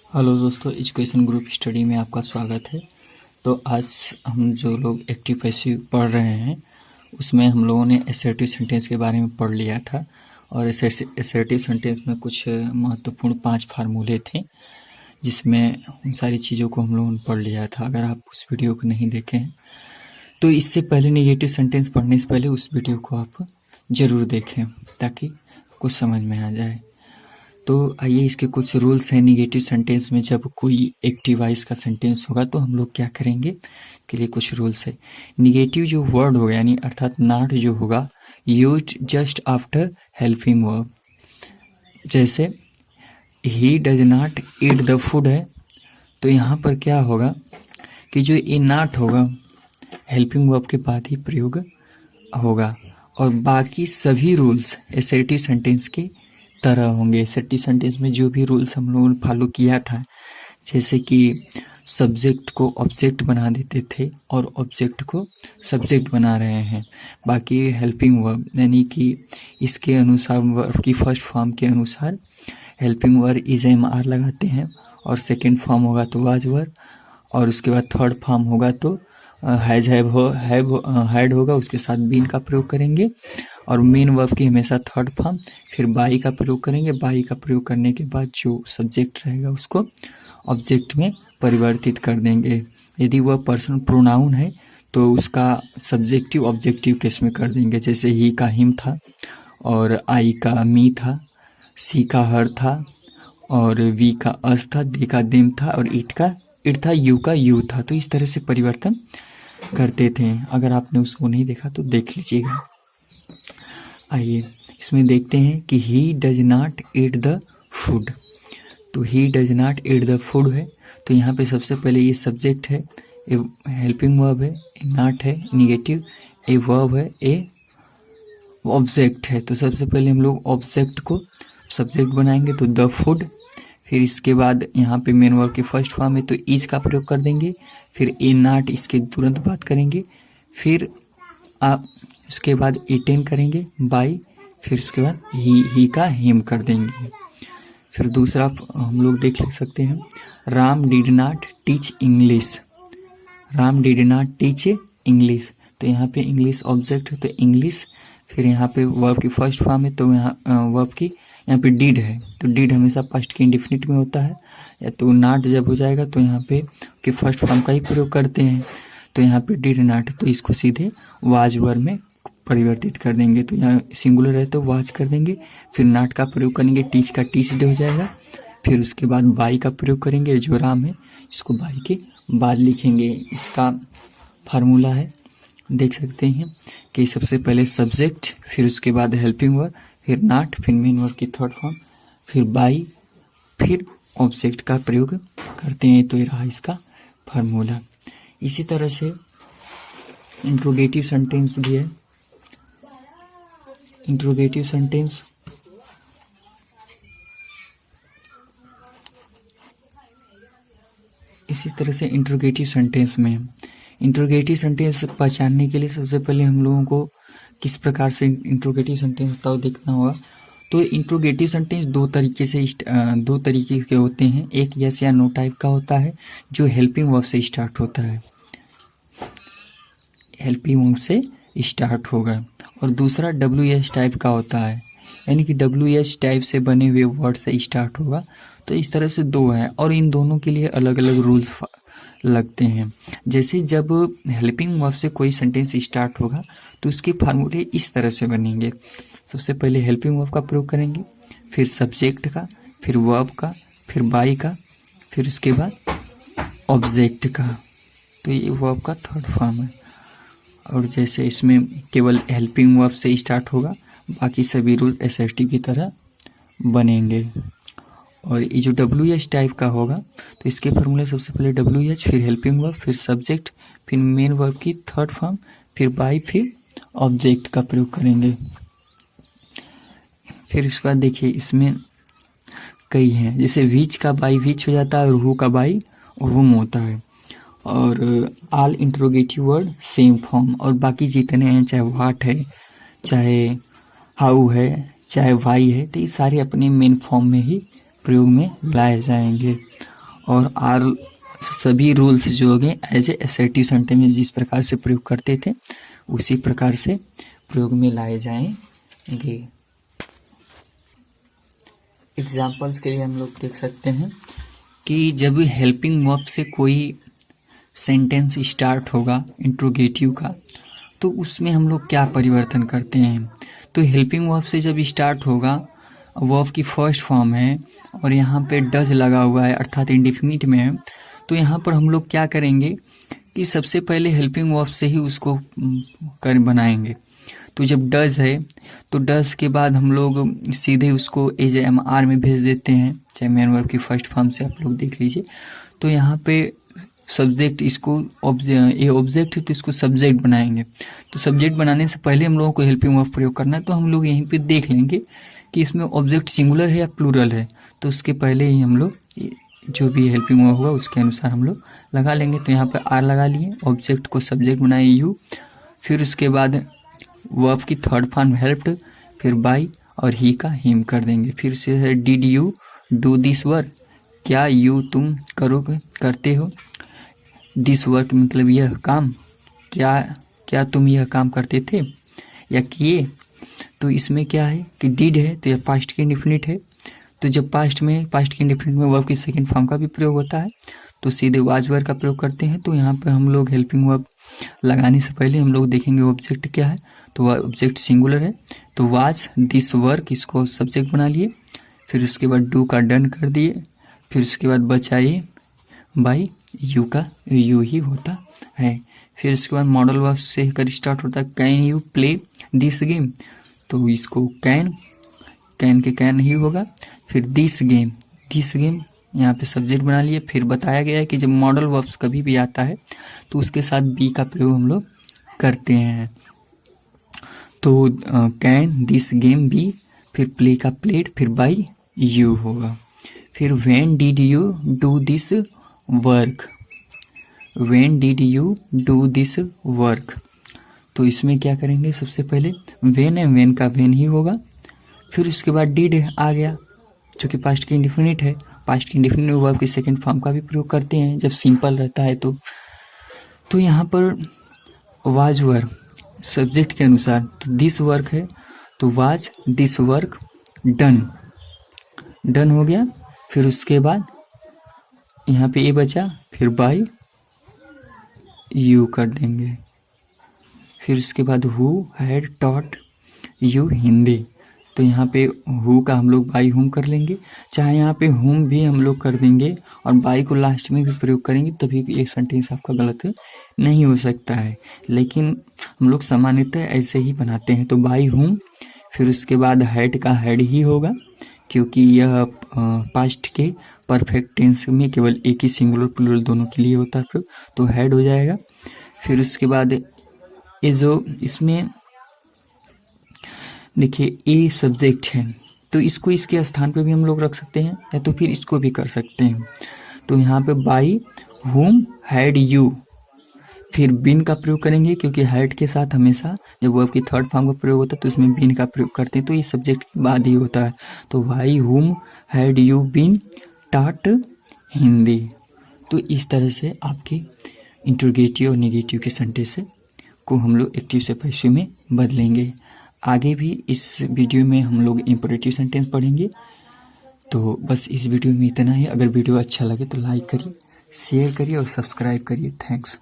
Hello दोस्तों, education group study में आपका स्वागत है। तो आज हम जो लोग एक्टिव पैसिव पढ़ रहे हैं उसमें हम लोगों ने असर्टिव सेंटेंस के बारे में पढ़ लिया था। और असर्टिव सेंटेंस में कुछ महत्वपूर्ण 5 फार्मूले थे जिसमें उन सारी चीज़ों को हम लोगों ने पढ़ लिया था। अगर आप उस वीडियो को नहीं देखे हैं तो इससे पहले नेगेटिव सेंटेंस पढ़ने से पहले उस वीडियो को आप ज़रूर देखें ताकि कुछ समझ में आ जाए। तो आइए, इसके कुछ रूल्स हैं। निगेटिव सेंटेंस में जब कोई एक्टिव वॉइस का सेंटेंस होगा तो हम लोग क्या करेंगे के लिए कुछ रूल्स है। निगेटिव जो वर्ड होगा यानी अर्थात नॉट जो होगा use just after helping verb. जैसे ही does not eat the food है तो यहाँ पर क्या होगा कि जो ए नॉट होगा हेल्पिंग वर्ब के बाद ही प्रयोग होगा और बाकी सभी रूल्स असर्टिव सेंटेंस के तरह होंगे। असर्टिव सेंटेंस में जो भी रूल्स हम लोगों ने फॉलो किया था, जैसे कि सब्जेक्ट को ऑब्जेक्ट बना देते थे और ऑब्जेक्ट को सब्जेक्ट बना रहे हैं। बाकी हेल्पिंग वर्ब यानी कि इसके अनुसार वर्ब की फर्स्ट फॉर्म के अनुसार helping verb is am are लगाते हैं और सेकेंड फॉर्म होगा तो वाज वर्ब और उसके बाद थर्ड फॉर्म होगा तो हैज हैड होगा, उसके साथ बीन का प्रयोग करेंगे। और मेन वर्ब की हमेशा थर्ड फॉर्म, फिर बाई का प्रयोग करेंगे। बाई का प्रयोग करने के बाद जो सब्जेक्ट रहेगा उसको ऑब्जेक्ट में परिवर्तित कर देंगे। यदि वह पर्सनल प्रोनाउन है तो उसका सब्जेक्टिव ऑब्जेक्टिव केस में कर देंगे। जैसे ही का हिम था और आई का मी था, सी का हर था और वी का अस था, दे का देम था और इट का इट था, यू का यू था। तो इस तरह से परिवर्तन करते थे। अगर आपने उसको नहीं देखा तो देख लीजिएगा। आइए इसमें देखते हैं कि he does not eat the food. तो he does not eat the food है तो यहाँ पे सबसे पहले ये सब्जेक्ट है, ए हेल्पिंग वर्ब है, ए नॉट है निगेटिव, ए वर्ब है, ए ऑब्जेक्ट है। तो सबसे पहले हम लोग ऑब्जेक्ट को सब्जेक्ट बनाएंगे तो द फूड। फिर इसके बाद यहाँ पे मेन वर्ब की फर्स्ट फॉर्म है तो इज का प्रयोग कर देंगे। फिर ए नॉट इसके तुरंत बात करेंगे। फिर आप उसके बाद ईटेन करेंगे बाई। फिर उसके बाद ही का हिम कर देंगे। फिर दूसरा हम लोग देख सकते हैं, Ram did not teach English. Ram did not teach English तो यहाँ पे इंग्लिश ऑब्जेक्ट है तो इंग्लिश। फिर यहाँ पे वर्ब की फर्स्ट फॉर्म है तो यहाँ वर्ब की यहाँ पे डिड है तो डिड हमेशा पास्ट के इंडेफिनिट में होता है। या तो नॉट जब हो जाएगा तो यहाँ पे कि फर्स्ट फॉर्म का ही प्रयोग करते हैं तो यहाँ पे डिड नॉट तो इसको सीधे वाज वर्ब में परिवर्तित कर देंगे। तो यहाँ सिंगुलर है तो वाज कर देंगे। फिर नॉट का प्रयोग करेंगे, टीच का टीच हो जाएगा। फिर उसके बाद बाई का प्रयोग करेंगे, जो राम है इसको बाई के बाद लिखेंगे। इसका फार्मूला है, देख सकते हैं कि सबसे पहले सब्जेक्ट, फिर उसके बाद हेल्पिंग वर्ब, फिर नॉट, फिर मेन वर्ब की थर्ड फॉर्म, फिर बाई, फिर ऑब्जेक्ट का प्रयोग करते हैं। तो ये रहा इसका फार्मूला। इसी तरह से इंट्रोगेटिव सेंटेंस भी है। इंट्रोगेटिव सेंटेंस इसी तरह से इंट्रोगेटिव सेंटेंस में इंट्रोगेटिव सेंटेंस पहचानने के लिए सबसे पहले हम लोगों को किस प्रकार से इंट्रोगेटिव सेंटेंस होता है देखना होगा। तो इंट्रोगेटिव सेंटेंस दो तरीके के होते हैं। एक यस या नो टाइप का होता है जो हेल्पिंग वर्ब से स्टार्ट होता है, हेल्पिंग वर्ब से स्टार्ट होगा। और दूसरा WS टाइप का होता है यानी कि WS टाइप से बने हुए वर्ड से स्टार्ट होगा। तो इस तरह से दो है और इन दोनों के लिए अलग अलग रूल्स लगते हैं। जैसे जब हेल्पिंग वर्ब से कोई सेंटेंस स्टार्ट होगा तो उसके फार्मूले इस तरह से बनेंगे। सबसे पहले हेल्पिंग वर्ब का प्रयोग करेंगे, फिर सब्जेक्ट का, फिर वर्ब का, फिर बाई का, फिर उसके बाद ऑब्जेक्ट का। तो ये वर्ब का थर्ड फॉर्म है। और जैसे इसमें केवल हेल्पिंग वर्ब से स्टार्ट होगा, बाकी सभी रूल एसएसटी की तरह बनेंगे। और ये जो WH टाइप का होगा तो इसके फार्मूले सबसे पहले WH, फिर हेल्पिंग वर्ब, फिर सब्जेक्ट, फिर मेन वर्ब की थर्ड फॉर्म, फिर बाई, फिर ऑब्जेक्ट का प्रयोग करेंगे। फिर उसके बाद देखिए इसमें कई हैं, जैसे विच का बाई विच हो जाता है और हु का बाई हुम होता है। और all interrogative word same form. और बाकी जितने हैं, चाहे व्हाट है, चाहे हाउ है, चाहे वाई है, तो ये सारे अपने मेन फॉर्म में ही प्रयोग में लाए जाएंगे। और आर सभी रूल्स जो हो गए एज ए असर्टिव सेंटेंस में जिस प्रकार से प्रयोग करते थे उसी प्रकार से प्रयोग में लाए जाएंगे। एग्जाम्पल्स के लिए हम लोग देख सकते हैं कि जब हेल्पिंग वर्ब से कोई सेंटेंस स्टार्ट होगा इंट्रोगेटिव का तो उसमें हम लोग क्या परिवर्तन करते हैं। तो हेल्पिंग वर्ब से जब स्टार्ट होगा, वर्ब की फर्स्ट फॉर्म है और यहाँ पे डज लगा हुआ है अर्थात इंडिफिनिट में है, तो यहाँ पर हम लोग क्या करेंगे कि सबसे पहले हेल्पिंग वर्ब से ही उसको कर बनाएंगे। तो जब डज है तो डज के बाद हम लोग सीधे उसको एज एम आर में भेज देते हैं, चाहे मेन वर्ब की फर्स्ट फॉर्म से आप लोग देख लीजिए। तो यहाँ पे सब्जेक्ट इसको ये ऑब्जेक्ट है तो इसको सब्जेक्ट बनाएंगे। तो सब्जेक्ट बनाने से पहले हम लोगों को हेल्पिंग वर्ब प्रयोग करना है, तो हम लोग यहीं पे देख लेंगे कि इसमें ऑब्जेक्ट सिंगुलर है या प्लूरल है। तो उसके पहले ही हम लोग जो भी हेल्पिंग वर्ब होगा उसके अनुसार हम लोग लगा लेंगे। तो यहाँ पे आर लगा लिए, ऑब्जेक्ट को सब्जेक्ट बनाए यू, फिर उसके बाद वर्ब की थर्ड फॉर्म हेल्प्ड, फिर बाई और ही का हिम कर देंगे। फिर से है did you do this work, क्या यू तुम करते हो, दिस वर्क मतलब यह काम, क्या तुम यह काम करते थे या किए। तो इसमें क्या है कि डिड है तो यह पास्ट की इंडेफिनिट है, तो जब पास्ट की इंडेफिनिट में वर्ब की सेकंड फॉर्म का भी प्रयोग होता है तो सीधे वाज वर्ब का प्रयोग करते हैं। तो यहाँ पर हम लोग हेल्पिंग वर्ब लगाने से पहले हम लोग देखेंगे ऑब्जेक्ट क्या है, तो ऑब्जेक्ट सिंगुलर है तो वाज दिस वर्क इसको सब्जेक्ट बना लिए, फिर उसके बाद डू का डन कर दिए, फिर उसके बाद बचाइए बाई यू का यू ही होता है। फिर उसके बाद मॉडल वर्ब से कर स्टार्ट होता है can you play this game, तो इसको कैन के कैन ही होगा। फिर दिस गेम यहाँ पे सब्जेक्ट बना लिए। फिर बताया गया है कि जब मॉडल वर्ब्स कभी भी आता है तो उसके साथ बी का प्रयोग हम लोग करते हैं। तो कैन दिस गेम बी, फिर प्ले का प्लेड, फिर बाई यू होगा। फिर when did you do this work, when did you do this work, तो इसमें क्या करेंगे सबसे पहले व्हेन है, व्हेन का व्हेन ही होगा। फिर उसके बाद डिड आ गया जो कि पास्ट की इंडेफिनिट है, पास्ट की इंडेफिनिट में वर्ब की सेकंड फॉर्म का भी प्रयोग करते हैं जब सिंपल रहता है। तो यहाँ पर वाज वर्ब सब्जेक्ट के अनुसार तो दिस वर्क है तो वाज दिस वर्क डन हो गया। फिर उसके बाद यहाँ पे ए बचा, फिर बाय यू कर देंगे। फिर उसके बाद who had taught you Hindi, तो यहाँ पे हु का हम लोग बाई हुम कर लेंगे, चाहे यहाँ पे हुम भी हम लोग कर देंगे और बाई को लास्ट में भी प्रयोग करेंगे, तभी भी एक सेंटेंस आपका गलत नहीं हो सकता है। लेकिन हम लोग सामान्यतः ऐसे ही बनाते हैं, तो बाई हुम, फिर उसके बाद हैड का हैड ही होगा क्योंकि यह पास्ट के परफेक्ट टेंस में केवल एक ही सिंगुलर प्लूरल दोनों के लिए होता है प्रयोग, तो हैड हो जाएगा। फिर उसके बाद ये जो इसमें देखिए ए सब्जेक्ट है तो इसको इसके स्थान पे भी हम लोग रख सकते हैं या तो फिर इसको भी कर सकते हैं। तो यहाँ पे बाई हुम हैड यू, फिर बिन का प्रयोग करेंगे क्योंकि हैड के साथ हमेशा जब वर्ब की थर्ड फॉर्म का प्रयोग होता है तो उसमें बिन का प्रयोग करते हैं, तो ये सब्जेक्ट के बाद ही होता है। तो वाई हुम हैड यू बिन टाट हिंदी। तो इस तरह से आपके इंट्रोगेटिव और नेगेटिव के सेंटेंस को हम लोग एक्टिव से पैसिव में बदलेंगे। आगे भी इस वीडियो में हम लोग इंपरेटिव सेंटेंस पढ़ेंगे। तो बस इस वीडियो में इतना ही। अगर वीडियो अच्छा लगे तो लाइक करिए, शेयर करिए और सब्सक्राइब करिए। थैंक्स।